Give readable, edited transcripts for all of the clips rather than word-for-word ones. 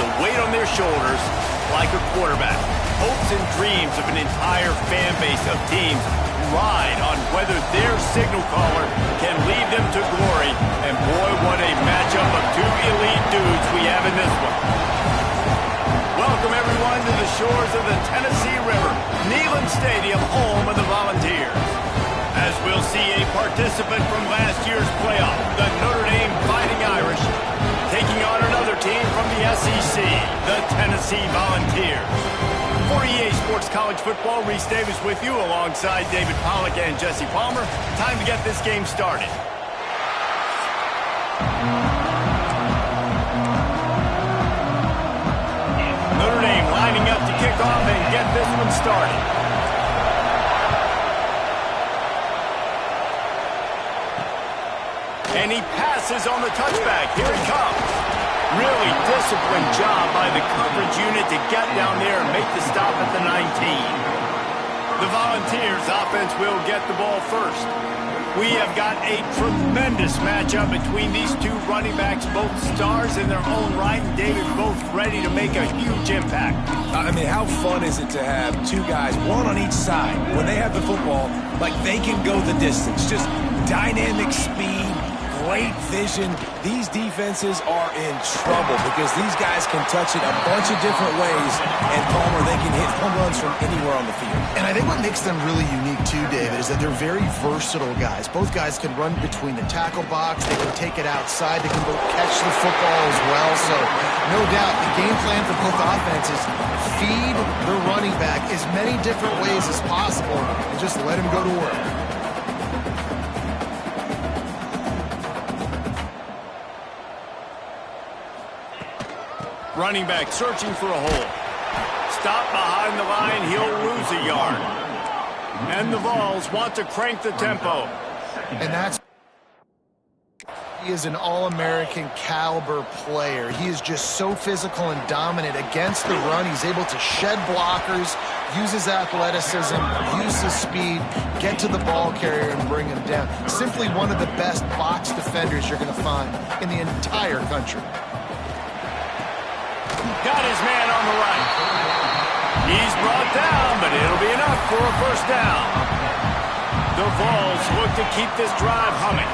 the weight on their shoulders like a quarterback. Hopes and dreams of an entire fan base of teams ride on whether their signal caller can lead them to glory. And boy, what a matchup of two elite dudes we have in this one. Welcome everyone to the shores of the Tennessee River, Neyland Stadium, home of the Volunteers. As we'll see a participant from last year's playoff, the Notre Dame Fighting Irish, taking on another team from the SEC, the Tennessee Volunteers. For EA Sports College Football, Reese Davis with you alongside David Pollack and Jesse Palmer. Time to get this game started. Notre Dame lining up to kick off and get this one started. And he passes on the touchback. Here he comes. Really disciplined job by the coverage unit to get down there and make the stop at the 19. The Volunteers offense will get the ball first. We have got a tremendous matchup between these two running backs, both stars in their own right, and David both ready to make a huge impact. I mean, how fun is it to have two guys, one on each side, when they have the football, like they can go the distance. Just dynamic speed, great vision. These defenses are in trouble because these guys can touch it a bunch of different ways, and Palmer, they can hit home runs from anywhere on the field. And I think what makes them really unique too, David, is that they're very versatile guys. Both guys can run between the tackle box, they can take it outside, they can both catch the football as well. So no doubt the game plan for both offenses, feed the running back as many different ways as possible and just let him go to work. Running back searching for a hole. Stop behind the line, he'll lose a yard. And the Vols want to crank the tempo. And that's... He is an All-American caliber player. He is just so physical and dominant against the run. He's able to shed blockers, use his athleticism, use his speed, get to the ball carrier and bring him down. Simply one of the best box defenders you're going to find in the entire country. Got his man on the right. He's brought down, but it'll be enough for a first down. The Vols look to keep this drive humming.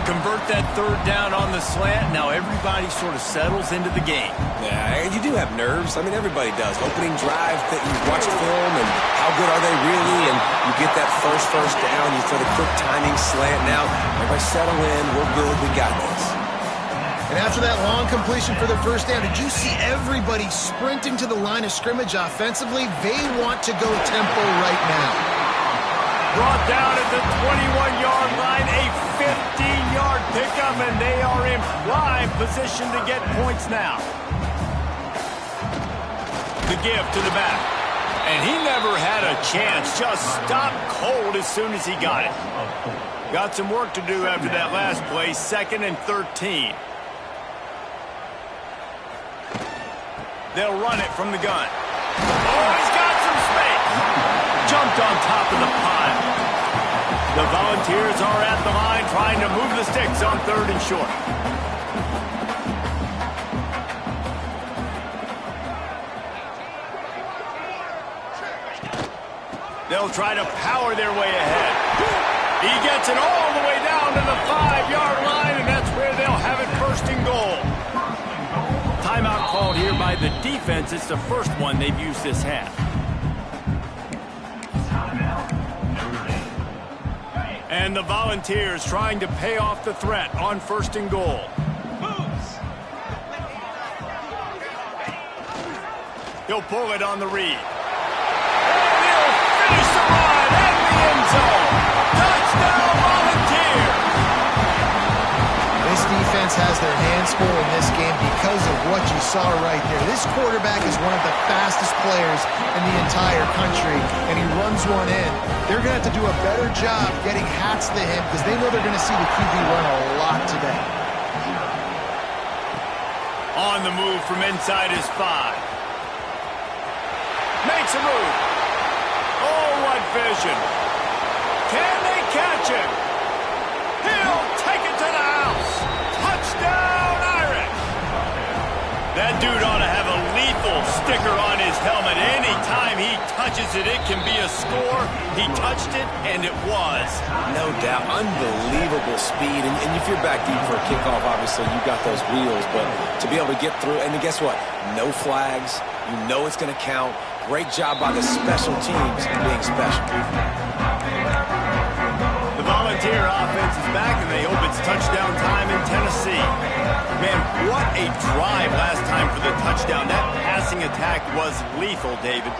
Convert that third down on the slant. Now everybody sort of settles into the game. Yeah, you do have nerves. I mean, everybody does. Opening drive, that you watch film, and how good are they really? And you get that first down. You throw the quick timing slant. Now everybody settle in. We're good. We got this. And after that long completion for the first down, did you see everybody sprinting to the line of scrimmage offensively? They want to go tempo right now. Brought down at the 21-yard line, a 15-yard pickup, and they are in prime position to get points now. The give to the back. And he never had a chance, just stopped cold as soon as he got it. Got some work to do after that last play, 2nd and 13. They'll run it from the gun. Oh, he's got some space. Jumped on top of the pile. The Volunteers are at the line trying to move the sticks on 3rd and short. They'll try to power their way ahead. He gets it all the way down to the 5-yard line, and that's where they'll have it 1st and goal. Timeout called here by the defense. It's the first one they've used this half. And the Volunteers trying to pay off the threat on 1st and goal. He'll pull it on the read. And he'll finish the run at the end zone. Touchdown, Volunteers! This defense has their hands full in this game because of what you saw right there. This quarterback is one of the fastest players in the entire country, and he runs one in. They're going to have to do a better job getting hats to him because they know they're going to see the QB run a lot today. On the move from inside his 5. Makes a move. Oh, what vision. Can they catch him? He'll take it to the house. Touchdown, Irish. That dude ought to have lethal sticker on his helmet. Anytime he touches it, it can be a score. He touched it, and it was. No doubt. Unbelievable speed. And if you're back deep for a kickoff, obviously you got those wheels. But to be able to get through, and then guess what? No flags. You know it's going to count. Great job by the special teams being special. The Volunteer offense is back, and they hope it's touchdown time in Tennessee. Man, what a drive last time for the touchdown. That passing attack was lethal, David.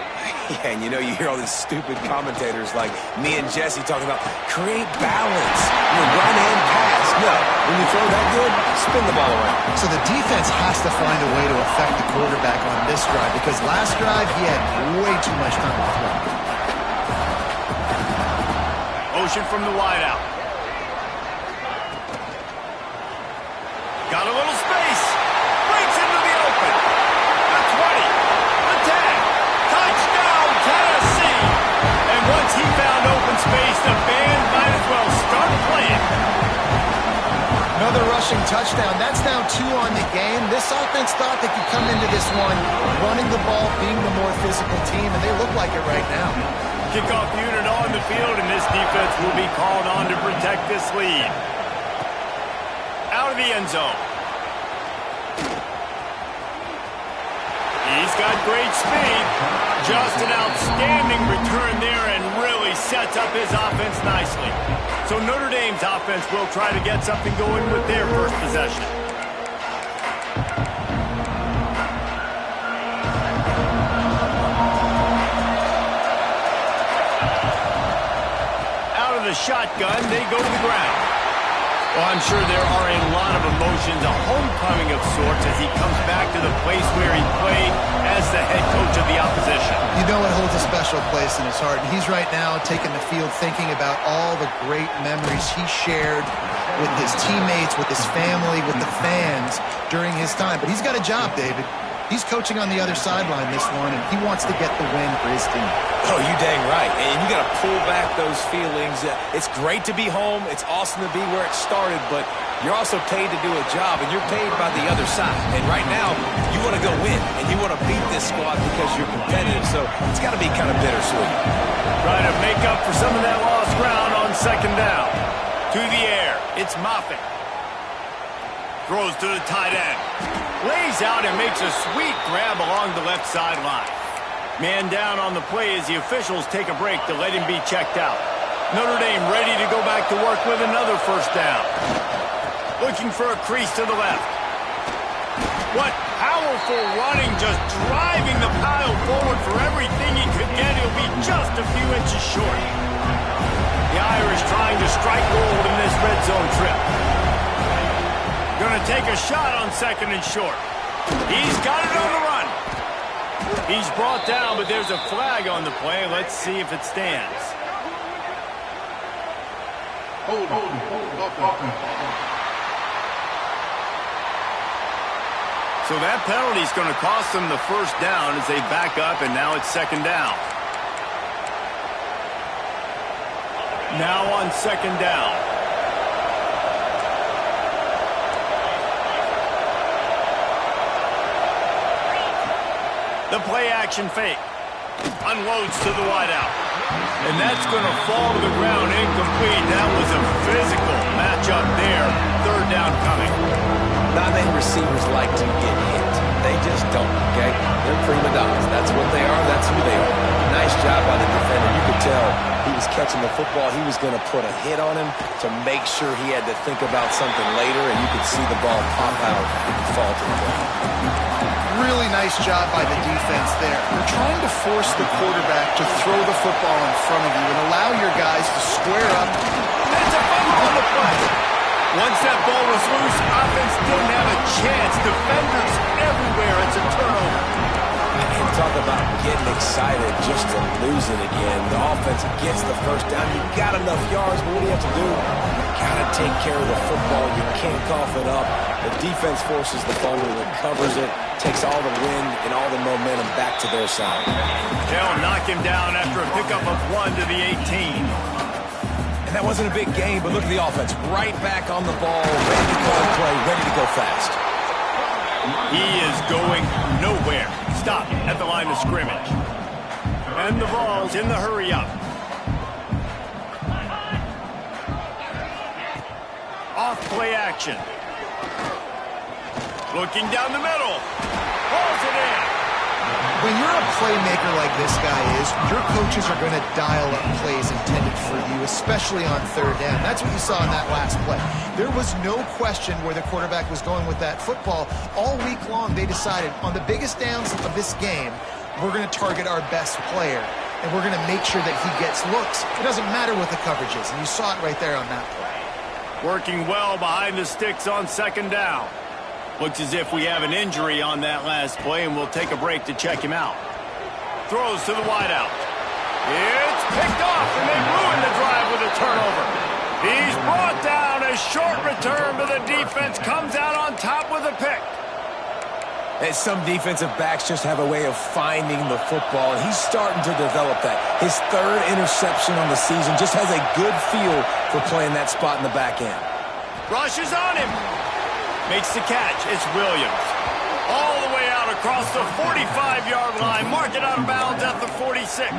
Yeah, and you know, you hear all these stupid commentators like me and Jesse talking about create balance. Run and pass. No, when you throw that good, spin the ball around. So the defense has to find a way to affect the quarterback on this drive, because last drive he had way too much time to throw. Motion from the wideout. Got a little space. Breaks into the open. The 20. The 10. Touchdown, Tennessee. And once he found open space, the band might as well start playing. Another rushing touchdown. That's now 2 on the game. This offense thought they could come into this one running the ball, being the more physical team, and they look like it right now. Kickoff unit on the field, and this defense will be called on to protect this lead. Out of the end zone. He's got great speed. Just an outstanding return there, and really sets up his offense nicely. So Notre Dame's offense will try to get something going with their first possession. Out of the shotgun, they go to the ground. Well, I'm sure there are a lot of emotions, a homecoming of sorts, as he comes back to the place where he played as the head coach of the opposition. You know it holds a special place in his heart, and he's right now taking the field thinking about all the great memories he shared with his teammates, with his family, with the fans during his time. But he's got a job, David. He's coaching on the other sideline this one, and he wants to get the win for his team. Oh, you dang right. And you got to pull back those feelings. It's great to be home. It's awesome to be where it started, but you're also paid to do a job, and you're paid by the other side. And right now, you want to go win, and you want to beat this squad because you're competitive, so it's got to be kind of bittersweet. Trying to make up for some of that lost ground on second down. To the air, it's Moffitt. Throws to the tight end. Lays out and makes a sweet grab along the left sideline. Man down on the play as the officials take a break to let him be checked out. Notre Dame ready to go back to work with another first down. Looking for a crease to the left. What powerful running, just driving the pile forward for everything he could get. He'll be just a few inches short. The Irish trying to strike gold in this red zone trip. Going to take a shot on second and short. He's got it on the run. He's brought down, but there's a flag on the play. Let's see if it stands. So that penalty is going to cost them the first down as they back up, and now it's second down. Now on second down. The play-action fake. Unloads to the wideout. And that's going to fall to the ground incomplete. That was a physical matchup there. Third down coming. Not many receivers like to get hit. They just don't, okay? They're prima donnas. That's what they are. That's who they are. Nice job by the defender. You could tell he was catching the football. He was going to put a hit on him to make sure he had to think about something later, and you could see the ball pop out and fall to the ground. Really nice job by the defense there. You're trying to force the quarterback to throw the football in front of you and allow your guys to square up. That's a fumble on the play. Once that ball was loose, offense didn't have a chance. Defenders everywhere. It's a turnover. And talk about getting excited just to lose it again. The offense gets the first down. You got enough yards, but what do you have to do? You got to take care of the football. You can't cough it up. The defense forces the fumble, recovers it, takes all the wind and all the momentum back to their side. They'll knock him down after a pickup of 1 to the 18. And that wasn't a big game, but look at the offense. Right back on the ball, ready to call play, ready to go fast. He is going nowhere. stop at the line of scrimmage. And the ball's in the hurry-up. Off play action. Looking down the middle. Pulls it in. When you're a playmaker like this guy is, your coaches are going to dial up plays intended for you, especially on third down. That's what you saw in that last play. There was no question where the quarterback was going with that football. All week long, they decided on the biggest downs of this game, we're going to target our best player, and we're going to make sure that he gets looks. It doesn't matter what the coverage is, and you saw it right there on that play. Working well behind the sticks on second down. Looks as if we have an injury on that last play, and we'll take a break to check him out. Throws to the wideout. It's picked off, and they ruin the drive with a turnover. He's brought down. A short return, but the defense comes out on top with a pick. And some defensive backs just have a way of finding the football, and he's starting to develop that. His third interception on the season just has a good feel for playing that spot in the back end. Rushes on him. Makes the catch. It's Williams. All the way out across the 45-yard line. Mark it out of bounds at the 46.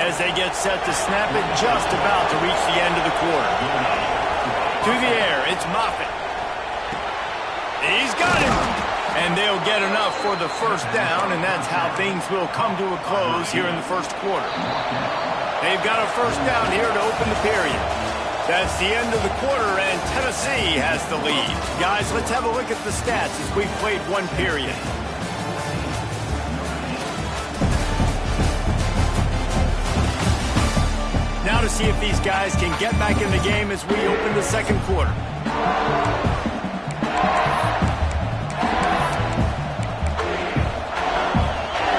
As they get set to snap it, just about to reach the end of the quarter. To the air, it's Moffitt. He's got him. And they'll get enough for the first down, and that's how things will come to a close here in the first quarter. They've got a first down here to open the period. That's the end of the quarter, and Tennessee has the lead. Guys, let's have a look at the stats as we've played one period. Now to see if these guys can get back in the game as we open the second quarter.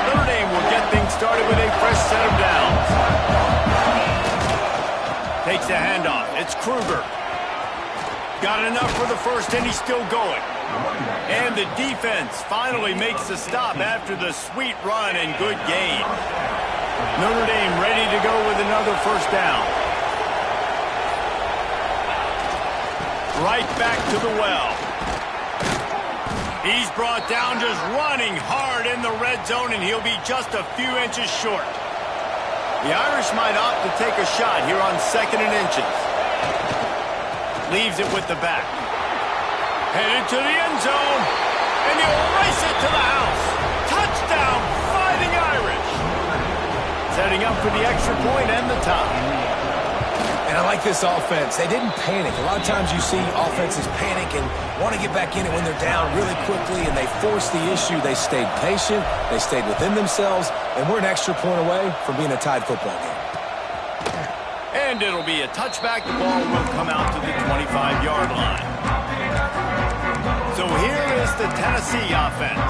Notre Dame will get things started with a fresh set of downs. Takes the handoff. It's Kruger. Got enough for the first, and he's still going. And the defense finally makes the stop after the sweet run and good gain. Notre Dame ready to go with another first down. Right back to the well. He's brought down just running hard in the red zone, and he'll be just a few inches short. The Irish might opt to take a shot here on 2nd and inches. Leaves it with the back. Headed to the end zone. And he'll race it to the house. Touchdown, Fighting Irish. Setting up for the extra point and the tie. And I like this offense. They didn't panic. A lot of times you see offenses panic and want to get back in it when they're down really quickly, and they force the issue. They stayed patient. They stayed within themselves, and we're an extra point away from being a tied football game. And it'll be a touchback. The ball will come out to the 25-yard line. So here is the Tennessee offense.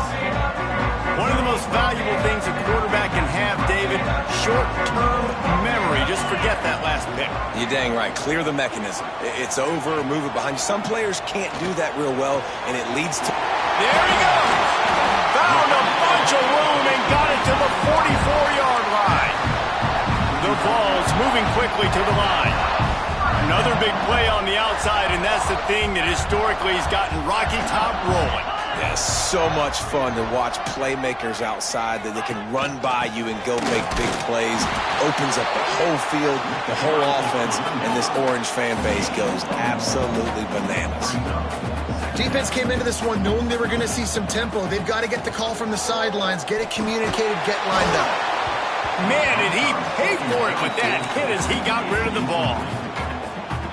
One of the most valuable things a quarterback can have, David, short-term memory. Just forget that last pick. You're dang right. Clear the mechanism. It's over, move it behind you. Some players can't do that real well, and it leads to... There he goes! Found a bunch of room and got it to the 44-yard line. The ball's moving quickly to the line. Another big play on the outside, and that's the thing that historically has gotten Rocky Top rolling. Yeah, so much fun to watch playmakers outside that they can run by you and go make big plays. Opens up the whole field, the whole offense, and this Orange fan base goes absolutely bananas. Defense came into this one knowing they were going to see some tempo. They've got to get the call from the sidelines, get it communicated, get lined up. Man, did he pay for it with that hit as he got rid of the ball.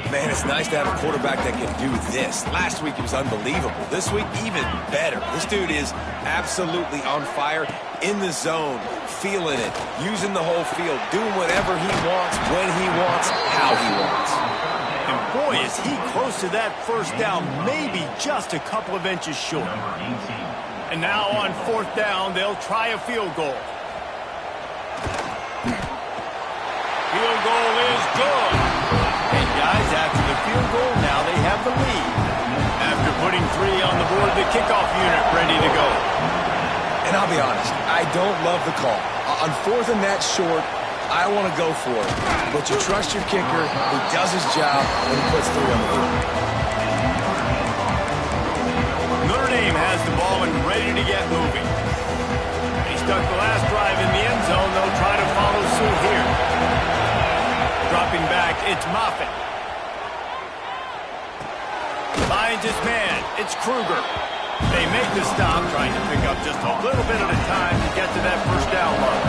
Man, it's nice to have a quarterback that can do this. Last week, he was unbelievable. This week, even better. This dude is absolutely on fire, in the zone, feeling it, using the whole field, doing whatever he wants, when he wants, how he wants. And boy, is he close to that first down, maybe just a couple of inches short. And now on 4th down, they'll try a field goal. Field goal is good. And guys, after the field goal, now they have the lead. After putting 3 on the board, the kickoff unit ready to go. And I'll be honest, I don't love the call. On 4th and that short, I want to go for it. But you trust your kicker, who does his job when he puts 3 on the board. Notre Dame has the ball and ready to get moving. Stepping back, it's Moffitt. Finds his man. It's Kruger. They make the stop, trying to pick up just a little bit at a time to get to that first down mark.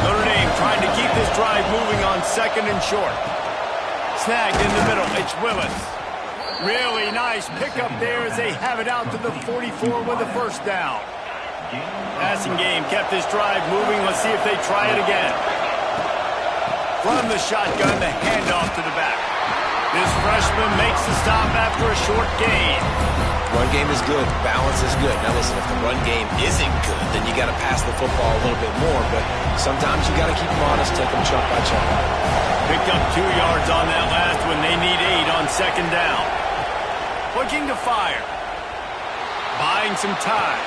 Notre Dame trying to keep this drive moving on second and short. Snagged in the middle. It's Willis. Really nice pickup there as they have it out to the 44 with the first down. Passing game kept this drive moving. Let's see if they try it again. From the shotgun, the handoff to the back. This freshman makes the stop after a short gain. Run game is good. Balance is good. Now listen, if the run game isn't good, then you got to pass the football a little bit more. But sometimes you got to keep them honest, take them chunk by chunk. Picked up 2 yards on that last one. They need 8 on second down. Looking to fire. Buying some time.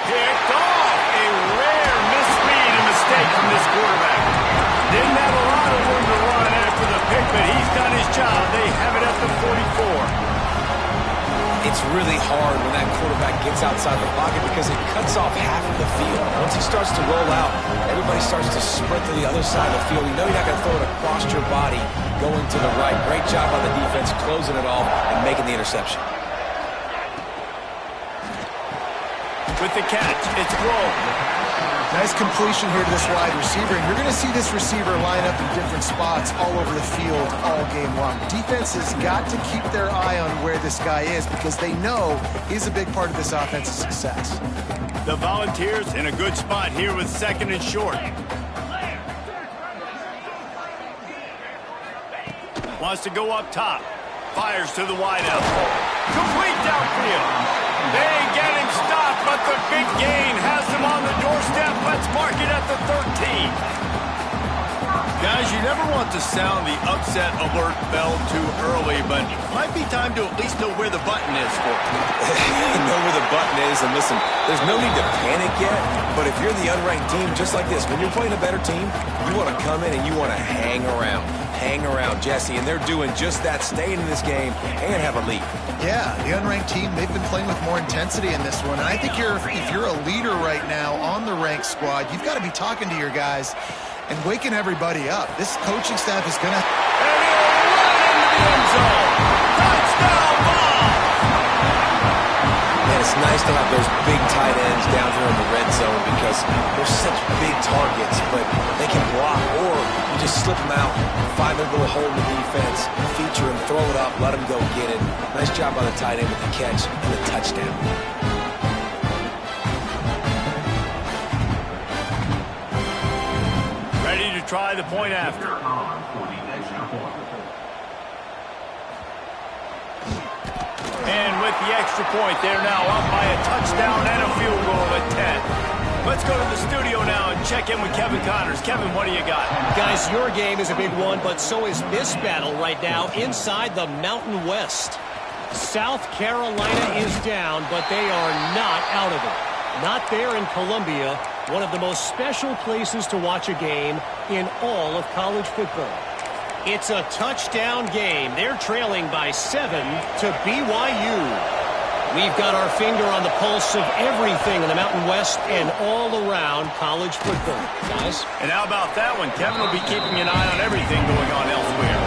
Picked off. A rare misread and mistake from this quarterback. Didn't have a lot of room to run after the pick, but he's done his job. They have it at the 44. It's really hard when that quarterback gets outside the pocket because it cuts off half of the field. Once he starts to roll out, everybody starts to sprint to the other side of the field. You know you're not going to throw it across your body going to the right. Great job by the defense closing it off and making the interception. With the catch, it's Roll. Nice completion here to this wide receiver, and you're going to see this receiver line up in different spots all over the field all game long. Defense has got to keep their eye on where this guy is because they know he's a big part of this offense's success. The Volunteers in a good spot here with second and short. Wants to go up top. Fires to the wideout. Complete downfield. They get him stopped, but the big gain has him on the doorstep. Let's mark it at the 13. Guys, you never want to sound the upset alert bell too early, but it might be time to at least know where the button is for it. Know where the button is, and listen, there's no need to panic yet, but if you're the unranked team, just like this, when you're playing a better team, you want to come in and you want to hang around. Hang around, Jesse, and they're doing just that, staying in this game and have a lead. Yeah, the unranked team, they've been playing with more intensity in this one, and I think if you're a leader right now on the ranked squad, you've got to be talking to your guys and waking everybody up. This coaching staff is going to... And he'll run into the end zone. Touchdown ball! And it's nice to have those big tight ends down here in the red zone because they're such big targets, but they can block, or you just slip them out, find their little hole in the defense, feature them, throw it up, let them go get it. Nice job by the tight end with the catch and the touchdown. Ready to try the point after. And with the extra point, they're now up by a touchdown and a field goal at 10. Let's go to the studio now and check in with Kevin Connors. Kevin, what do you got? Guys, your game is a big one, but so is this battle right now inside the Mountain West. South Carolina is down, but they are not out of it. Not there in Columbia, one of the most special places to watch a game in all of college football. It's a touchdown game. They're trailing by 7 to BYU. We've got our finger on the pulse of everything in the Mountain West and all around college football. Guys? And how about that one? Kevin will be keeping an eye on everything going on elsewhere.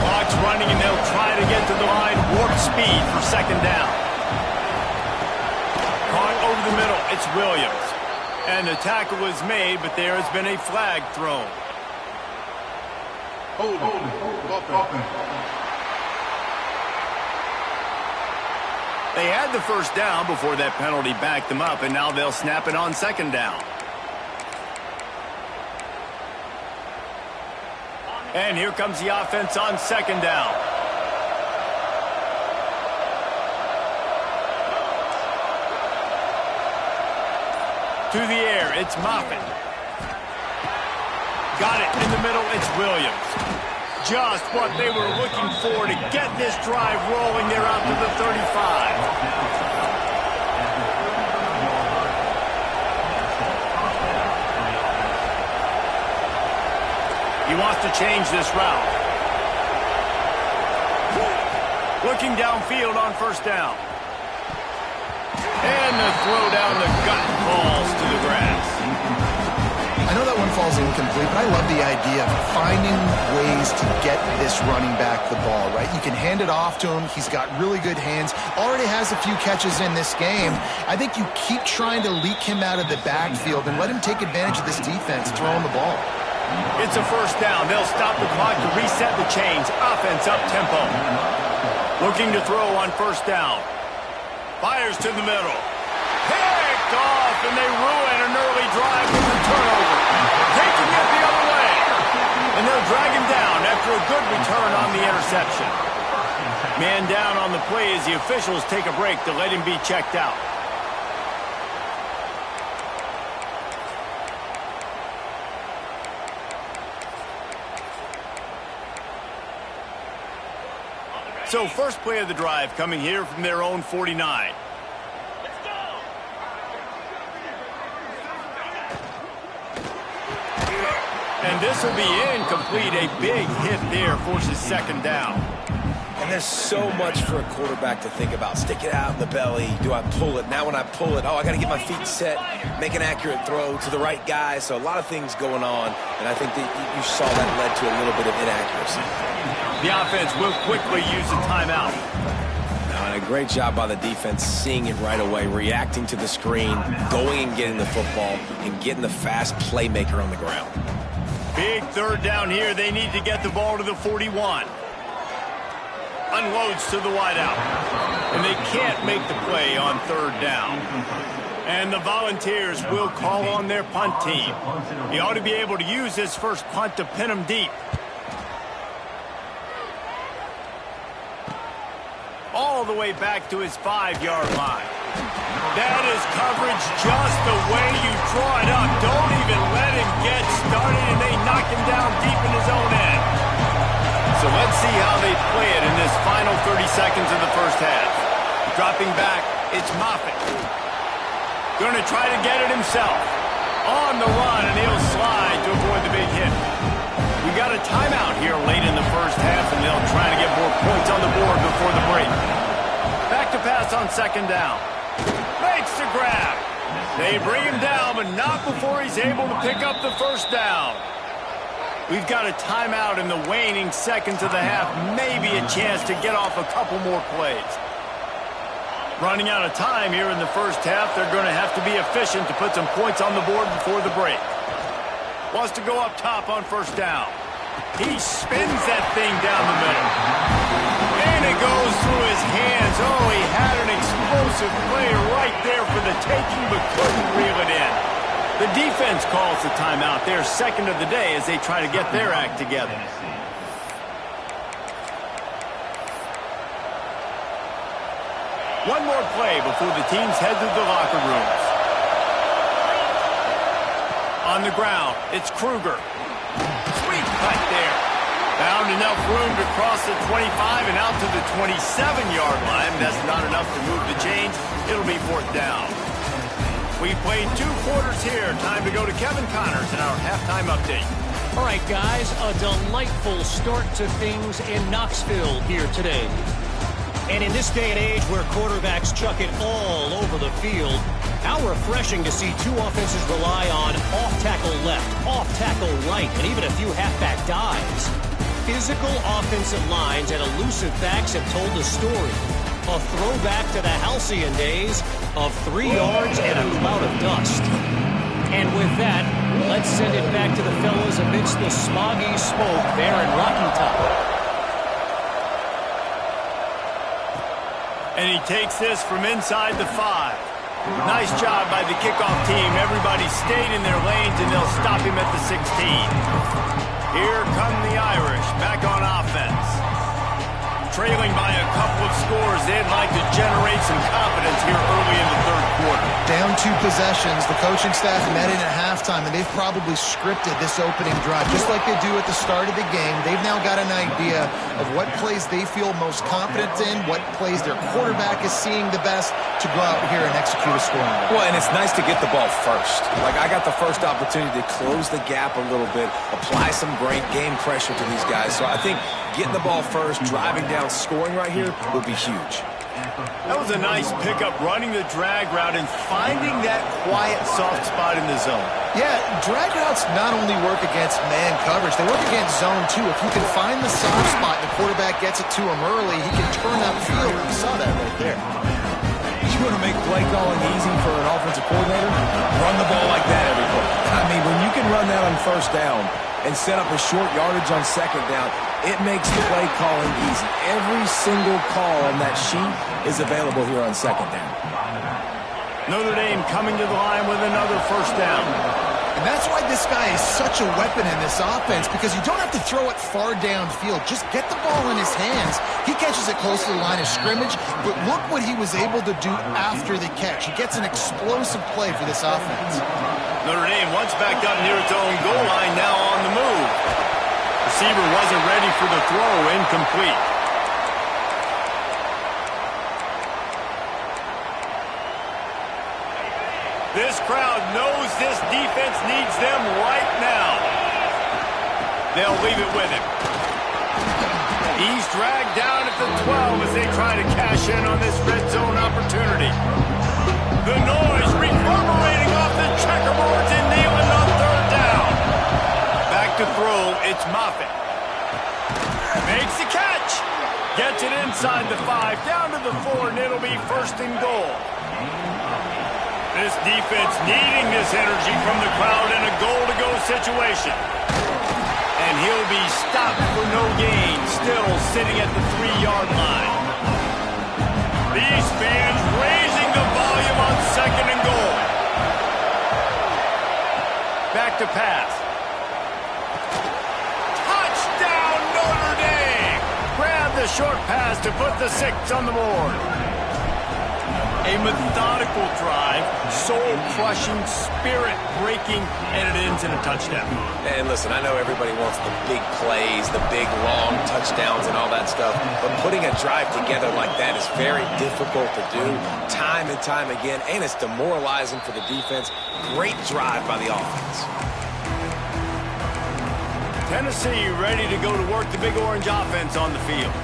Clock's running, and they'll try to get to the line. Warp speed for second down. Caught over the middle. It's Williams. And the tackle was made, but there has been a flag thrown. They had the first down before that penalty backed them up, and now they'll snap it on second down. And here comes the offense on second down. To the air, it's Moffitt. Got it in the middle, it's Williams. Just what they were looking for to get this drive rolling. They're out to the 35. He wants to change this route. Looking downfield on first down. And the throw down the gut falls to the grass. I know that one falls incomplete. incomplete, but I love the idea of finding ways to get this running back the ball, right? You can hand it off to him. He's got really good hands. Already has a few catches in this game. I think you keep trying to leak him out of the backfield and let him take advantage of this defense throwing the ball. It's a first down. They'll stop the clock to reset the chains. Offense up tempo. Looking to throw on first down. Fires to the middle. Picked off, and they ruin an early drive with the turnover. Taking it the other way. And they'll drag him down after a good return on the interception. Man down on the play as the officials take a break to let him be checked out. So first play of the drive coming here from their own 49. And this will be incomplete. A big hit there forces second down. And there's so much for a quarterback to think about. Stick it out in the belly. Do I pull it? Now when I pull it, I got to get my feet set, make an accurate throw to the right guy. So a lot of things going on, and I think that you saw that led to a little bit of inaccuracy. The offense will quickly use a timeout. Now, and a great job by the defense seeing it right away, reacting to the screen, going and getting the football, and getting the fast playmaker on the ground. Big third down here. They need to get the ball to the 41. Unloads to the wideout. And they can't make the play on third down. And the Volunteers will call on their punt team. He ought to be able to use his first punt to pin him deep. All the way back to his 5-yard line. That is coverage just the way you draw it up. Don't even let him get started, and they knock him down deep in his own end. So let's see how they play it in this final 30 seconds of the first half. Dropping back, it's Moffitt. Going to try to get it himself. On the run, and he'll slide to avoid the big hit. We got a timeout here late in the first half, and they'll try to get more points on the board before the break. Back to pass on second down. Makes the grab. They bring him down, but not before he's able to pick up the first down. We've got a timeout in the waning seconds of the half. Maybe a chance to get off a couple more plays. Running out of time here in the first half. They're going to have to be efficient to put some points on the board before the break. Wants to go up top on first down. He spins that thing down the middle. And it goes through his hands. Oh, he had an explosive play right there for the taking, but couldn't reel it in. The defense calls the timeout, their second of the day, as they try to get their act together. One more play before the teams head to the locker rooms. On the ground, it's Kruger. Sweet cut there. Found enough room to cross the 25 and out to the 27-yard line. That's not enough to move the chains. It'll be fourth down. We played 2 quarters here. Time to go to Kevin Connors in our halftime update. All right, guys, a delightful start to things in Knoxville here today. And in this day and age where quarterbacks chuck it all over the field, how refreshing to see 2 offenses rely on off-tackle left, off-tackle right, and even a few halfback dives. Physical offensive lines and elusive backs have told the story. A throwback to the halcyon days of 3 yards and a cloud of dust. And with that, let's send it back to the fellas amidst the smoggy smoke there in Rocky Top. And he takes this from inside the 5. Nice job by the kickoff team. Everybody stayed in their lanes, and they'll stop him at the 16. Here come the Irish back on offense. Trailing by a couple of scores, they'd like to generate some confidence here early in the third quarter. Down 2 possessions. The coaching staff met in at halftime, and they've probably scripted this opening drive just like they do at the start of the game. They've now got an idea of what plays they feel most confident in, what plays their quarterback is seeing the best to go out here and execute a scoring drive. Well, and it's nice to get the ball first. Like, I got the first opportunity to close the gap a little bit, apply some great game pressure to these guys. So I think getting the ball first, driving down, scoring right here will be huge. That was a nice pickup, running the drag route and finding that quiet, soft spot in the zone. Yeah, drag routes not only work against man coverage, they work against zone too. If you can find the soft spot and the quarterback gets it to him early, he can turn upfield. You saw that right there. You want to make play calling easy for an offensive coordinator? Run the ball like that every play. I mean, when you can run that on first down and set up a short yardage on second down, it makes the play calling easy. Every single call on that sheet is available here on second down. Notre Dame coming to the line with another first down. And that's why this guy is such a weapon in this offense, because you don't have to throw it far downfield. Just get the ball in his hands. He catches it close to the line of scrimmage, but look what he was able to do after the catch. He gets an explosive play for this offense. Notre Dame once backed up near its own goal line, now on the move. Receiver wasn't ready for the throw, incomplete. This crowd knows this defense needs them right now. They'll leave it with him. He's dragged down at the 12 as they try to cash in on this red zone opportunity. The noise reverberating off the checkerboards and Nealon on third down. Back to throw, it's Moffitt. Makes the catch. Gets it inside the 5, down to the 4, and it'll be first and goal. This defense needing this energy from the crowd in a goal-to-go situation. And he'll be stopped for no gain, still sitting at the 3-yard line. These fans raising the volume on second and goal. Back to pass. Touchdown, Notre Dame! Grab the short pass to put the 6 on the board. A methodical drive, soul-crushing, spirit-breaking, and it ends in a touchdown. And listen, I know everybody wants the big plays, the big, long touchdowns and all that stuff, but putting a drive together like that is very difficult to do time and time again, and it's demoralizing for the defense. Great drive by the offense. Tennessee ready to go to work the Big Orange offense on the field.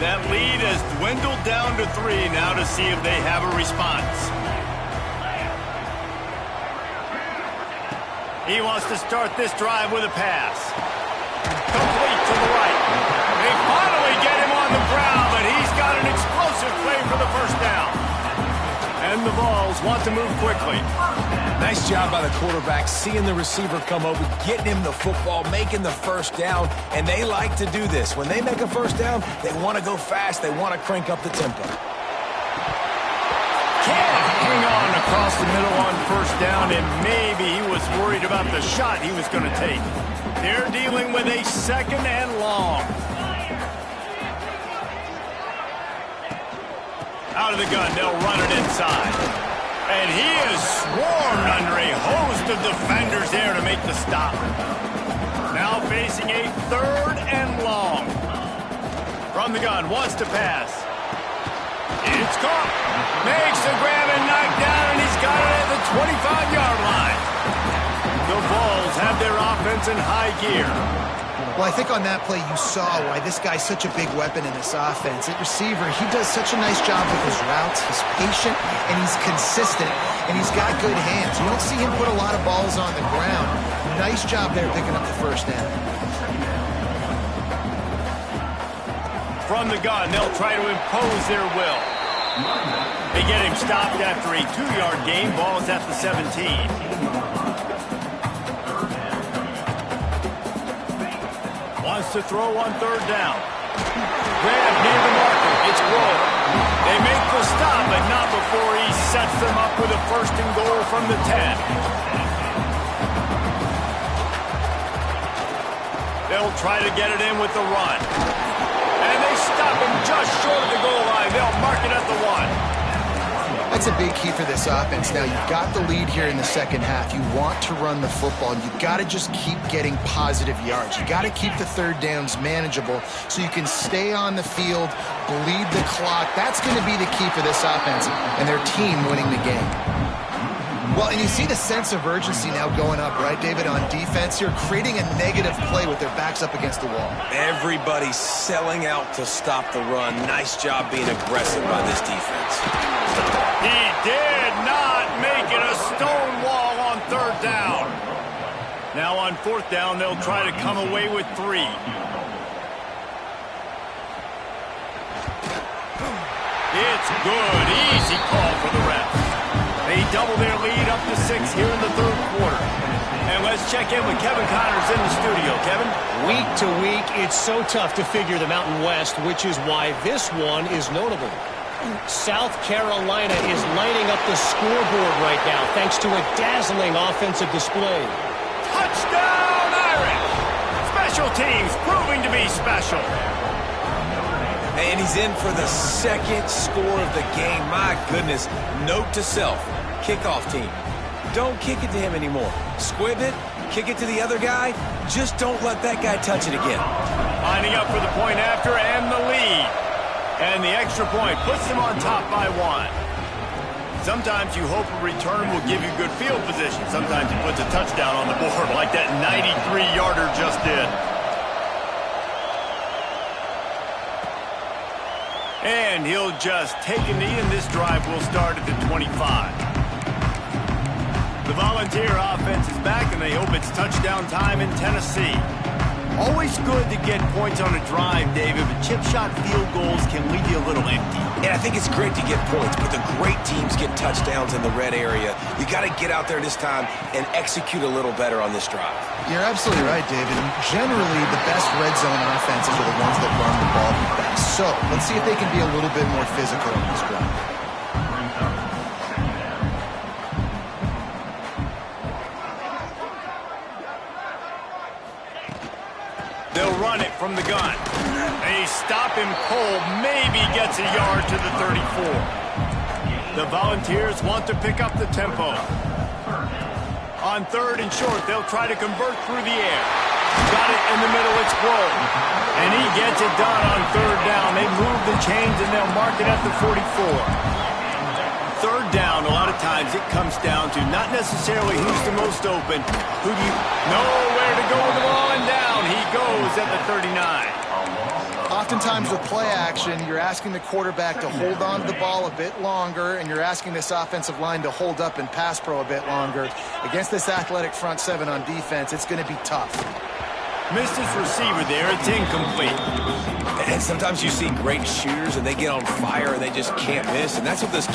That lead has dwindled down to 3 now to see if they have a response. He wants to start this drive with a pass. Complete to the right. They finally get him on the ground, but he's got an explosive play for the first down. And the Vols want to move quickly. Nice job by the quarterback, seeing the receiver come over, getting him the football, making the first down, and they like to do this. When they make a first down, they want to go fast, they want to crank up the tempo. Can't hang on across the middle on first down, and maybe he was worried about the shot he was going to take. They're dealing with a second and long. Out of the gun, they'll run it inside. And he is swarmed under a host of defenders there to make the stop. Now facing a third and long. From the gun, wants to pass. It's caught. Makes the grab and knocked down, and he's got it at the 25-yard line. The Vols have their offense in high gear. Well, I think on that play you saw why this guy's such a big weapon in this offense. At receiver, he does such a nice job with his routes. He's patient, and he's consistent, and he's got good hands. You don't see him put a lot of balls on the ground. Nice job there picking up the first down. From the gun, they'll try to impose their will. They get him stopped after a 2-yard gain. Ball's at the 17. Wants to throw on third down. Grab near the marker. It's Rowe. They make the stop, but not before he sets them up with a first and goal from the 10. They'll try to get it in with the run. And they stop him just short of the goal line. They'll mark it at the 1. That's a big key for this offense. Now, you've got the lead here in the second half. You want to run the football. You've got to just keep getting positive yards. You got to keep the third downs manageable so you can stay on the field, bleed the clock. That's going to be the key for this offense and their team winning the game. Well, and you see the sense of urgency now going up, right, David, on defense. You're creating a negative play with their backs up against the wall. Everybody's selling out to stop the run. Nice job being aggressive by this defense. He did not make it a stone wall on third third down. Now on fourth down, they'll try to come away with 3. It's good. Easy call for the refs. They double their lead up to 6 here in the third quarter. And let's check in with Kevin Connors in the studio. Kevin? Week to week, it's so tough to figure the Mountain West, which is why this one is notable. South Carolina is lighting up the scoreboard right now thanks to a dazzling offensive display. Touchdown, Irish! Special teams proving to be special. And he's in for the second score of the game. My goodness. Note to self, kickoff team. Don't kick it to him anymore. Squib it, kick it to the other guy. Just don't let that guy touch it again. Lining up for the point after and the lead. And the extra point puts them on top by 1. Sometimes you hope a return will give you good field position. Sometimes it puts a touchdown on the board like that 93-yarder just did. And he'll just take a knee, and this drive will start at the 25. The Volunteer offense is back, and they hope it's touchdown time in Tennessee. Always good to get points on a drive, David, but chip shot field goals can leave you a little empty. And I think it's great to get points, but the great teams get touchdowns in the red area. You got to get out there this time and execute a little better on this drive. You're absolutely right, David. And generally, the best red zone offenses are the ones that run the ball the best. So let's see if they can be a little bit more physical in this drive. They'll run it from the gun. They stop him cold, maybe gets a yard to the 34. The Volunteers want to pick up the tempo. On third and short, they'll try to convert through the air. Got it in the middle, it's Grohl. And he gets it done on third down. They move the chains and they'll mark it at the 44. Third down, a lot of times it comes down to not necessarily who's the most open, who do you know where to go with the ball, and down he goes at the 39. Oftentimes with play action, you're asking the quarterback to hold on to the ball a bit longer, and you're asking this offensive line to hold up in pass pro a bit longer. Against this athletic front seven on defense, it's going to be tough. Missed his receiver there. It's incomplete. And sometimes you see great shooters, and they get on fire, and they just can't miss, and that's what this...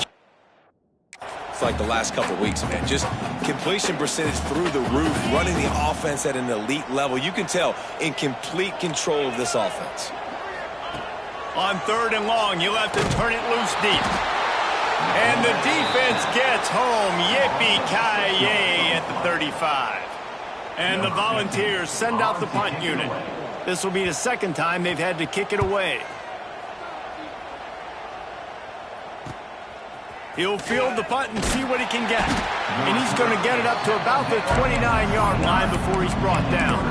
It's like the last couple weeks, man. Just completion percentage through the roof, running the offense at an elite level. You can tell in complete control of this offense. On third and long, you'll have to turn it loose deep. And the defense gets home. Yippee-ki-yay at the 35. And the Volunteers send out the punt unit. This will be the second time they've had to kick it away. He'll field the punt and see what he can get. And he's going to get it up to about the 29-yard line before he's brought down.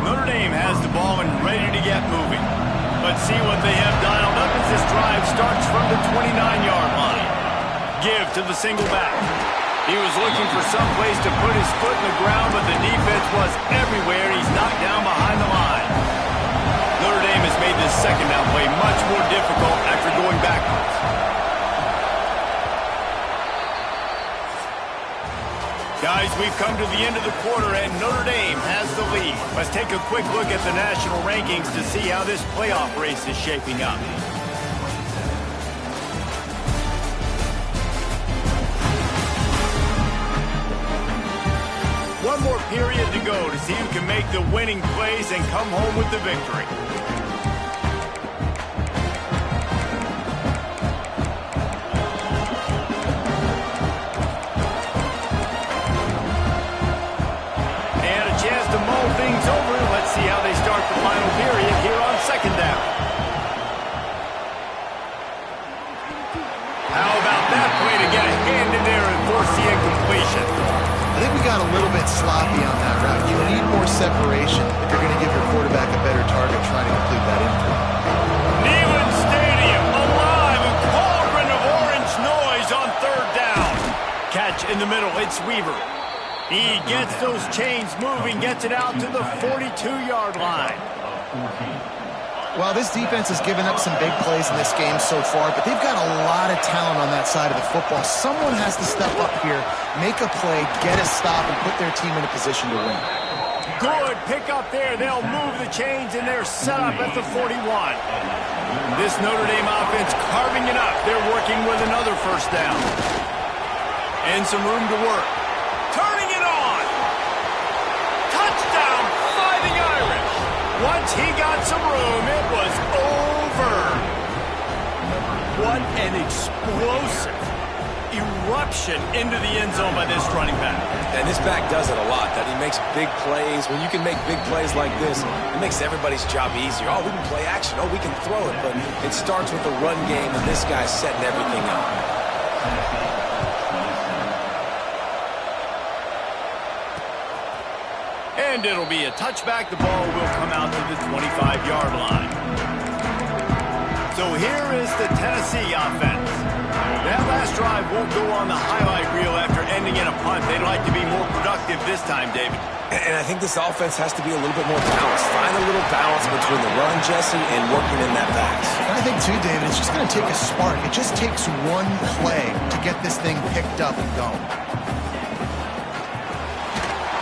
Notre Dame has the ball and ready to get moving. But see what they have dialed up as this drive starts from the 29-yard line. Give to the single back. He was looking for some place to put his foot in the ground, but the defense was everywhere. He's knocked down behind the line. Notre Dame has made this second down play much more difficult after going backwards. Guys, we've come to the end of the quarter, and Notre Dame has the lead. Let's take a quick look at the national rankings to see how this playoff race is shaping up. One more period to go to see who can make the winning plays and come home with the victory. See how they start the final period here on second down. How about that play to get a hand in there and force the incompletion? I think we got a little bit sloppy on that route. You need more separation if you're going to give your quarterback a better target trying to complete that input. Neyland Stadium alive, a cauldron of orange noise on third down. Catch in the middle, it's Weaver. He gets those chains moving, gets it out to the 42-yard line. Well, this defense has given up some big plays in this game so far, but they've got a lot of talent on that side of the football. Someone has to step up here, make a play, get a stop, and put their team in a position to win. Good pick up there. They'll move the chains, and they're set up at the 41. This Notre Dame offense carving it up. They're working with another first down. And some room to work. Turning it on. Touchdown, Fighting Irish. Once he got some room, it was over. What an explosive eruption into the end zone by this running back. And this back does it a lot, that he makes big plays. When you can make big plays like this, it makes everybody's job easier. Oh, we can play action. Oh, we can throw it. But it starts with the run game, and this guy's setting everything up. And it'll be a touchback. The ball will come out to the 25-yard line. So here is the Tennessee offense. That last drive won't go on the highlight reel after ending in a punt. They'd like to be more productive this time, David. And I think this offense has to be a little bit more balanced. Find a little balance between the run, Jesse, and working in that pass. I think, too, David, it's just going to take a spark. It just takes one play to get this thing picked up and going.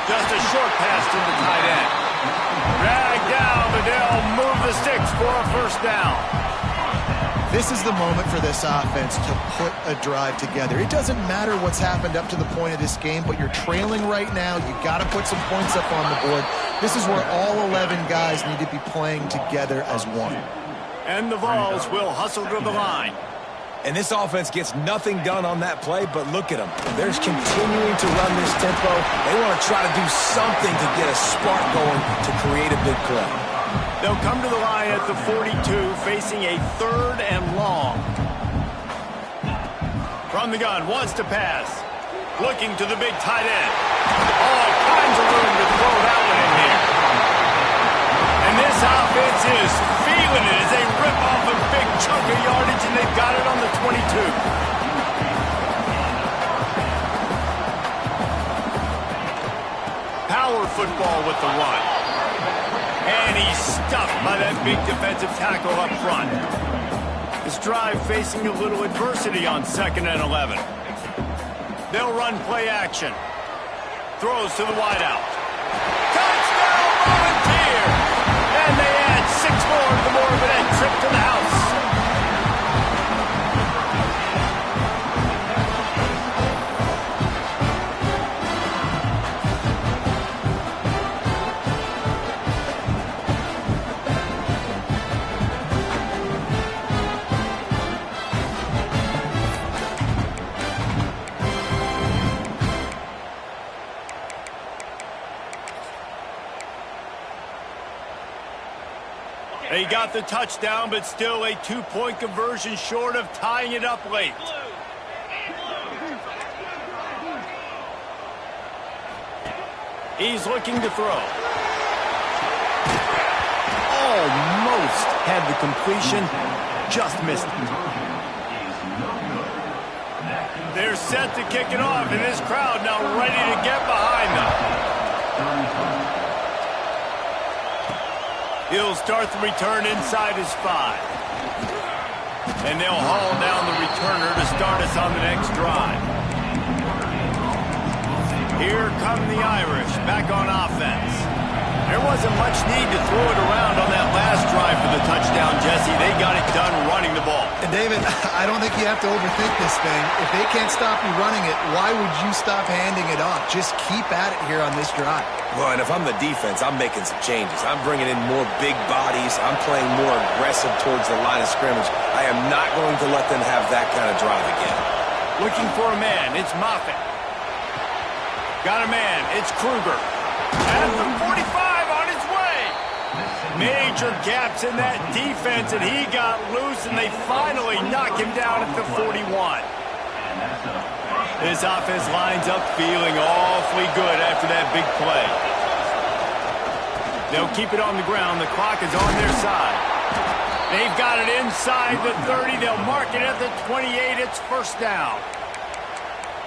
Just a short pass to the tight end. Drag down, but they'll move the sticks for a first down. This is the moment for this offense to put a drive together. It doesn't matter what's happened up to the point of this game, but you're trailing right now. You got to put some points up on the board. This is where all 11 guys need to be playing together as one. And the Vols will hustle to the line. And this offense gets nothing done on that play, but look at them. They're continuing to run this tempo. They want to try to do something to get a spark going to create a big play. They'll come to the line at the 42, facing a 3rd and long. From the gun, wants to pass. Looking to the big tight end. All kinds of room to throw that one in here. And this offense is feeling it as they rip off a big chunk of yardage, and they've got it on the 22. Power football with the run. And he's stuffed by that big defensive tackle up front. This drive facing a little adversity on 2nd and 11. They'll run play action. Throws to the wideout. Touchdown, Volunteer! And they add 6 more to the Morbidette trip to the house. They got the touchdown, but still a 2-point conversion short of tying it up late. He's looking to throw. Almost had the completion, just missed it. They're set to kick it off, and this crowd now ready to get behind them. He'll start the return inside his 5. And they'll haul down the returner to start us on the next drive. Here come the Irish back on offense. There wasn't much need to throw it around on that last drive for the touchdown, Jesse. They got it done running the ball. And David, I don't think you have to overthink this thing. If they can't stop you running it, why would you stop handing it off? Just keep at it here on this drive. Well, and if I'm the defense, I'm making some changes. I'm bringing in more big bodies. I'm playing more aggressive towards the line of scrimmage. I am not going to let them have that kind of drive again. Looking for a man. It's Moffitt. Got a man. It's Kruger. And the 45 on his way. Major gaps in that defense, and he got loose, and they finally knock him down at the 41. This offense lines up feeling awfully good after that big play. They'll keep it on the ground. The clock is on their side. They've got it inside the 30. They'll mark it at the 28. It's first down.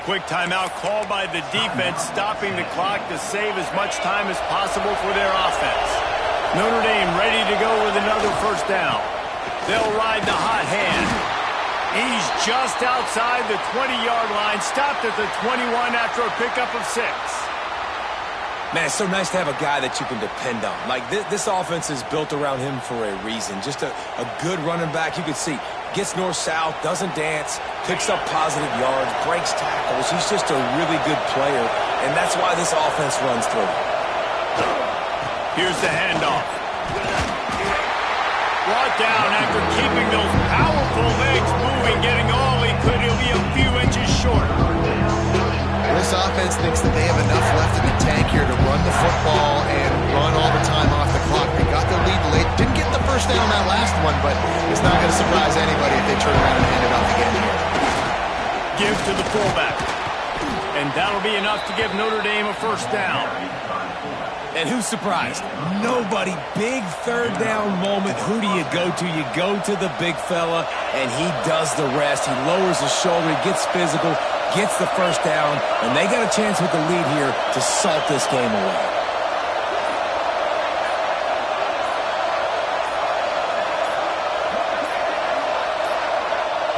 Quick timeout called by the defense, stopping the clock to save as much time as possible for their offense. Notre Dame ready to go with another first down. They'll ride the hot hand. He's just outside the 20-yard line, stopped at the 21 after a pickup of 6. Man, it's so nice to have a guy that you can depend on. Like, this offense is built around him for a reason. Just a good running back. You can see, gets north-south, doesn't dance, picks up positive yards, breaks tackles. He's just a really good player, and that's why this offense runs through. Here's the handoff. Brought down after keeping those powerful legs moving, getting all he could. He'll be a few inches short. This offense thinks that they have enough left in the tank here to run the football and run all the time off the clock. They got their lead late. Didn't get the first down on that last one, but it's not going to surprise anybody if they turn around and hand it off again here. Give to the fullback. And that'll be enough to give Notre Dame a first down. And who's surprised? Nobody. Big third down moment. Who do you go to? You go to the big fella, and he does the rest. He lowers his shoulder, he gets physical, gets the first down, and they got a chance with the lead here to salt this game away.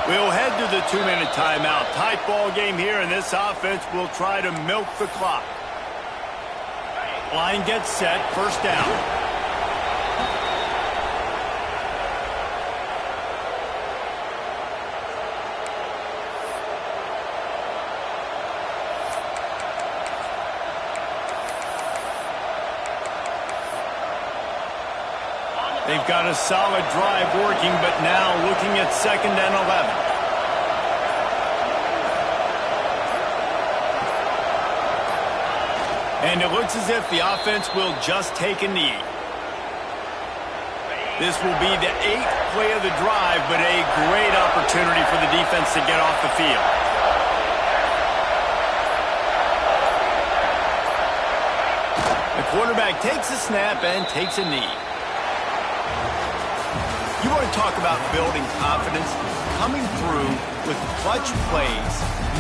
We'll head to the 2-minute timeout. Tight ball game here, and this offense will try to milk the clock. Line gets set, first down. They've got a solid drive working, but now looking at 2nd and 11. And it looks as if the offense will just take a knee. This will be the 8th play of the drive, but a great opportunity for the defense to get off the field. The quarterback takes a snap and takes a knee. You want to talk about building confidence? Coming through with clutch plays,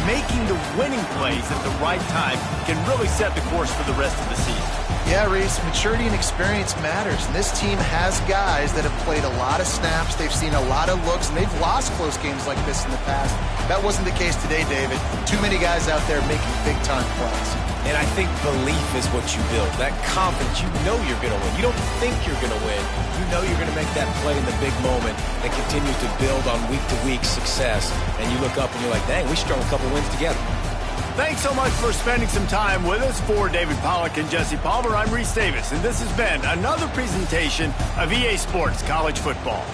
making the winning plays at the right time can really set the course for the rest of the season. Yeah, Reese, maturity and experience matters. And this team has guys that have played a lot of snaps. They've seen a lot of looks, and they've lost close games like this in the past. That wasn't the case today, David. Too many guys out there making big-time plays. And I think belief is what you build. That confidence, you know you're going to win. You don't think you're going to win. You know you're going to make that play in the big moment that continues to build on week-to-week success. And you look up and you're like, dang, we strung a couple wins together. Thanks so much for spending some time with us. For David Pollack and Jesse Palmer, I'm Reese Davis, and this has been another presentation of EA Sports College Football.